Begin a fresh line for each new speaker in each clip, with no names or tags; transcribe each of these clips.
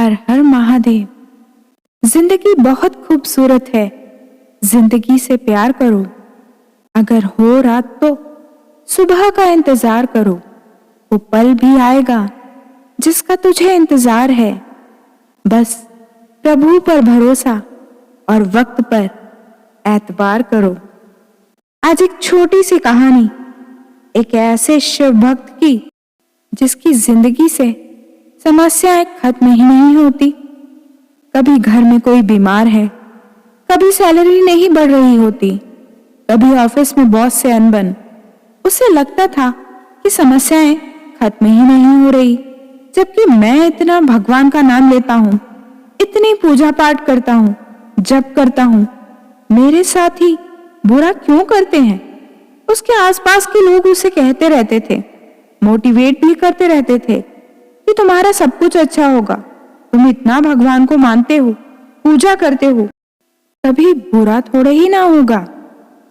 हर हर महादेव। जिंदगी बहुत खूबसूरत है, जिंदगी से प्यार करो। अगर हो रात तो सुबह का इंतजार करो, वो पल भी आएगा जिसका तुझे इंतजार है। बस प्रभु पर भरोसा और वक्त पर एतबार करो। आज एक छोटी सी कहानी एक ऐसे शिव भक्त की जिसकी जिंदगी से समस्याएं खत्म ही नहीं होती। कभी घर में कोई बीमार है, कभी सैलरी नहीं बढ़ रही होती, कभी ऑफिस में बॉस से अनबन। उसे लगता था कि समस्याएं खत्म ही नहीं हो रही, जबकि मैं इतना भगवान का नाम लेता हूँ, इतनी पूजा पाठ करता हूँ, जप करता हूँ, मेरे साथ ही बुरा क्यों करते हैं। उसके आसपास के लोग उसे कहते रहते थे, मोटिवेट भी करते रहते थे कि तुम्हारा सब कुछ अच्छा होगा, तुम इतना भगवान को मानते हो, पूजा करते हो, कभी बुरा थोड़ा ही ना होगा।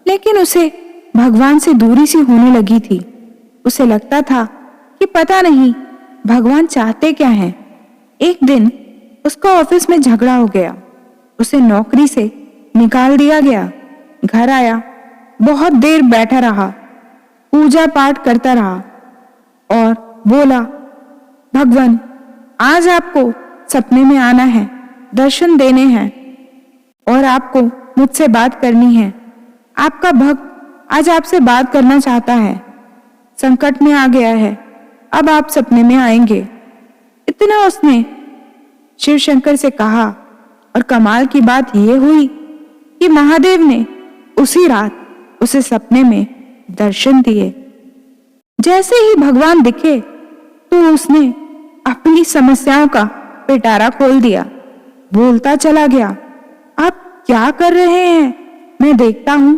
लेकिन उसे भगवान से दूरी सी होने लगी थी। उसे लगता था कि पता नहीं भगवान चाहते क्या हैं। एक दिन उसका ऑफिस में झगड़ा हो गया, उसे नौकरी से निकाल दिया गया। घर आया, बहुत देर बैठा रहा, पूजा पाठ करता रहा और बोला, भगवान आज आपको सपने में आना है, दर्शन देने हैं और आपको मुझसे बात करनी है। आपका भक्त आज आपसे बात करना चाहता है, संकट में आ गया है, अब आप सपने में आएंगे। इतना उसने शिव शंकर से कहा और कमाल की बात यह हुई कि महादेव ने उसी रात उसे सपने में दर्शन दिए। जैसे ही भगवान दिखे तो उसने अपनी समस्याओं का पिटारा खोल दिया, बोलता चला गया, आप क्या कर रहे हैं? मैं देखता हूं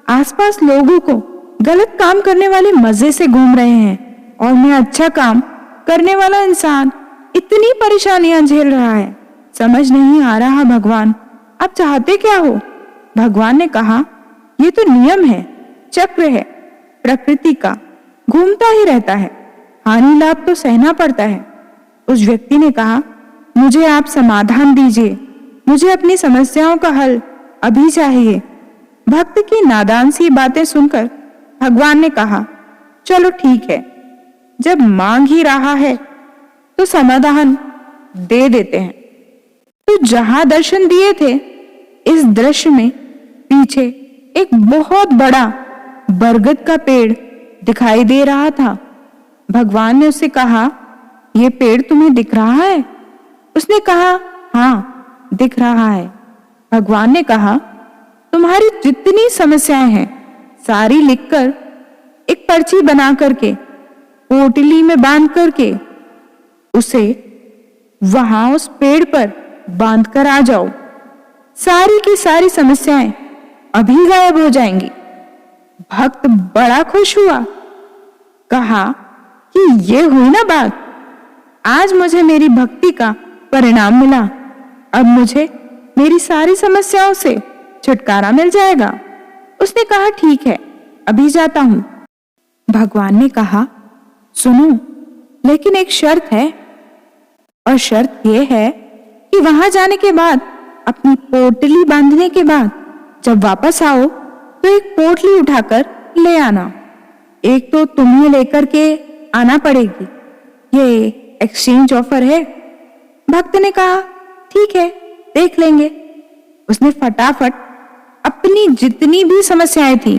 आसपास लोगों को गलत काम करने वाले मजे से घूम रहे हैं और मैं अच्छा काम करने वाला इंसान इतनी परेशानियां झेल रहा है। समझ नहीं आ रहा भगवान, आप चाहते क्या हो? भगवान ने कहा, ये तो नियम है, चक्र है प्रकृति का, घूमता ही रहता है, हानि लाभ तो सहना पड़ता है। उस व्यक्ति ने कहा, मुझे आप समाधान दीजिए, मुझे अपनी समस्याओं का हल अभी चाहिए। भक्त की नादान सी बातें सुनकर भगवान ने कहा, चलो ठीक है, जब मांग ही रहा है तो समाधान दे देते हैं। तो जहां दर्शन दिए थे, इस दृश्य में पीछे एक बहुत बड़ा बरगद का पेड़ दिखाई दे रहा था। भगवान ने उससे कहा, यह पेड़ तुम्हें दिख रहा है? उसने कहा, हाँ दिख रहा है। भगवान ने कहा, तुम्हारी जितनी समस्याएं हैं सारी लिखकर एक पर्ची बना करके पोटली में बांध करके उसे वहां उस पेड़ पर बांध कर आ जाओ, सारी की सारी समस्याएं अभी गायब हो जाएंगी। भक्त बड़ा खुश हुआ, कहा कि ये हुई ना बात, आज मुझे मेरी भक्ति का परिणाम मिला, अब मुझे मेरी सारी समस्याओं से छुटकारा मिल जाएगा। उसने कहा, ठीक है अभी जाता हूं। भगवान ने कहा, सुनो, लेकिन एक शर्त है, और शर्त यह है कि वहां जाने के बाद अपनी पोटली बांधने के बाद जब वापस आओ तो एक पोटली उठाकर ले आना। एक तो तुम्हें लेकर के आना पड़ेगी, ये एक्सचेंज ऑफर है। भक्त ने कहा, ठीक है देख लेंगे। उसने फटाफट अपनी जितनी भी समस्याएं थी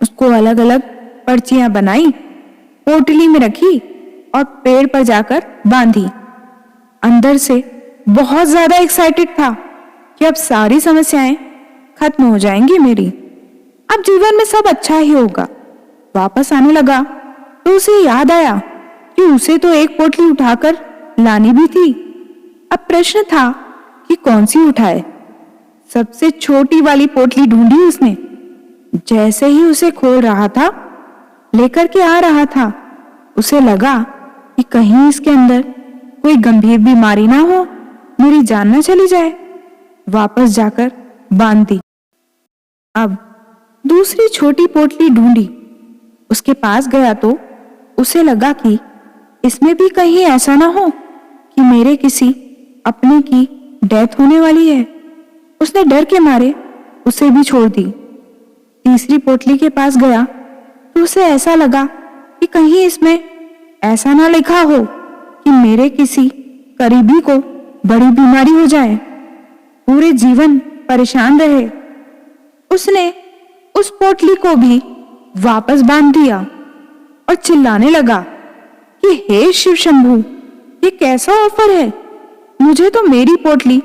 उसको अलग अलग पर्चियां बनाई, पोटली में रखी और पेड़ पर जाकर बांधी। अंदर से बहुत ज्यादा एक्साइटेड था कि अब सारी समस्याएं खत्म हो जाएंगी मेरी, अब जीवन में सब अच्छा ही होगा। वापस आने लगा तो उसे याद आया कि उसे तो एक पोटली उठाकर लानी भी थी। अब प्रश्न था कि कौन सी उठाए। सबसे छोटी वाली पोटली ढूंढी उसने। जैसे ही उसे खोल रहा था, लेकर के आ रहा था, उसे लगा कि कहीं इसके अंदर कोई गंभीर बीमारी ना हो, मेरी जान ना चली जाए। वापस जाकर बांध दी। अब दूसरी छोटी पोटली ढूंढी, उसके पास गया तो उसे लगा कि इसमें भी कहीं ऐसा ना हो कि मेरे किसी अपने की डेथ होने वाली है। उसने डर के मारे उसे भी छोड़ दी। तीसरी पोटली के पास गया तो उसे ऐसा लगा कि कहीं इसमें ऐसा ना लिखा हो कि मेरे किसी करीबी को बड़ी बीमारी हो जाए, पूरे जीवन परेशान रहे। उसने उस पोटली को भी वापस बांध दिया और चिल्लाने लगा कि हे शिव शंभू, ये कैसा ऑफर है? मुझे तो मेरी पोटली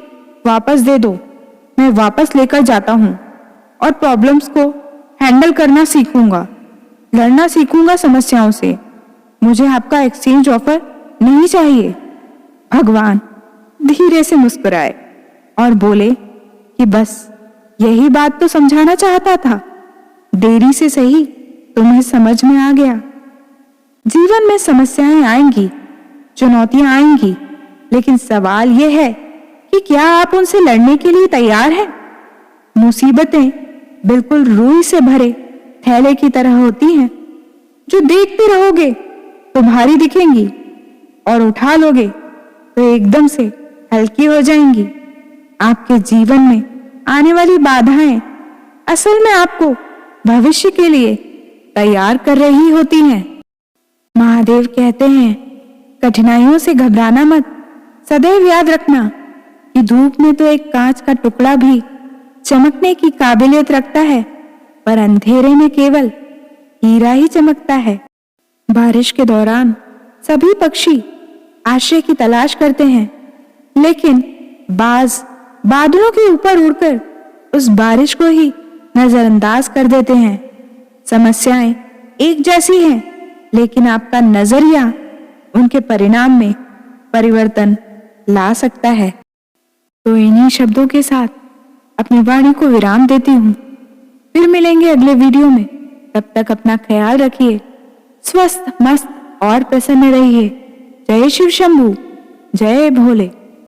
वापस दे दो। मैं वापस लेकर जाता हूं और प्रॉब्लम्स को हैंडल करना सीखूंगा, लड़ना सीखूंगा समस्याओं से। मुझे आपका एक्सचेंज ऑफर नहीं चाहिए। भगवान धीरे से मुस्कुराए और बोले कि बस यही बात तो समझाना चाहता था। देरी से सही तुम्हें समझ में आ गया। जीवन में समस्याएं आएंगी, चुनौतियां आएंगी, लेकिन सवाल यह है कि क्या आप उनसे लड़ने के लिए तैयार हैं? मुसीबतें बिल्कुल रूई से भरे थैले की तरह होती हैं, जो देखते रहोगे तो भारी दिखेंगी और उठा लोगे तो एकदम से हल्की हो जाएंगी। आपके जीवन में आने वाली बाधाएं असल में आपको भविष्य के लिए तैयार कर रही होती हैं। महादेव कहते हैं, कठिनाइयों से घबराना मत। सदैव याद रखना कि धूप में तो एक कांच का टुकड़ा भी चमकने की काबिलियत रखता है, पर अंधेरे में केवल हीरा ही चमकता है। बारिश के दौरान सभी पक्षी आश्रय की तलाश करते हैं, लेकिन बाज बादलों के ऊपर उड़कर उस बारिश को ही नजरअंदाज कर देते हैं। समस्याएं एक जैसी हैं, लेकिन आपका नजरिया उनके परिणाम में परिवर्तन ला सकता है। तो इन्हीं शब्दों के साथ अपनी वाणी को विराम देती हूँ। फिर मिलेंगे अगले वीडियो में। तब तक अपना ख्याल रखिए, स्वस्थ मस्त और प्रसन्न रहिए। जय शिव शंभू, जय भोले।